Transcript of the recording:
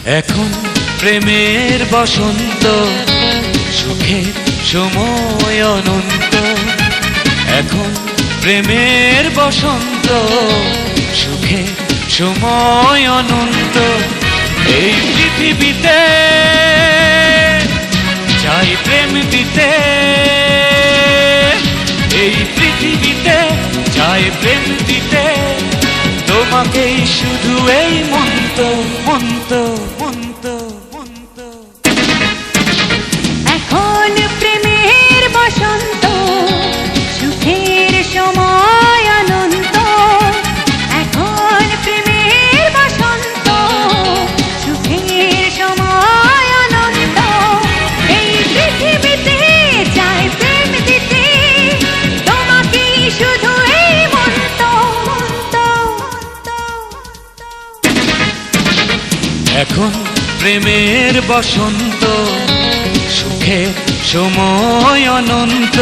এখন প্রেমের বসন্ত, সুখের সময় অনন্ত। এখন প্রেমের বসন্ত, সুখের সময় অনন্ত। এই পৃথিবীতে চাই প্রেম দিতে, এই পৃথিবীতে চাই প্রেম দিতে, তোমাকেই শুধু এই মন্ত মন্ত মন্ত মন্ত। এখন প্রেমের বসন্ত, সুখের সময় অনন্ত। এখন প্রেমের বসন্ত, সুখের সময় অনন্ত। এই পৃথিবীতে চাই প্রেম দিতে, তোমাকেই শুধু এই মন্ত মন্ত। এখন প্রেমের বসন্ত, সুখের সময় অনন্ত।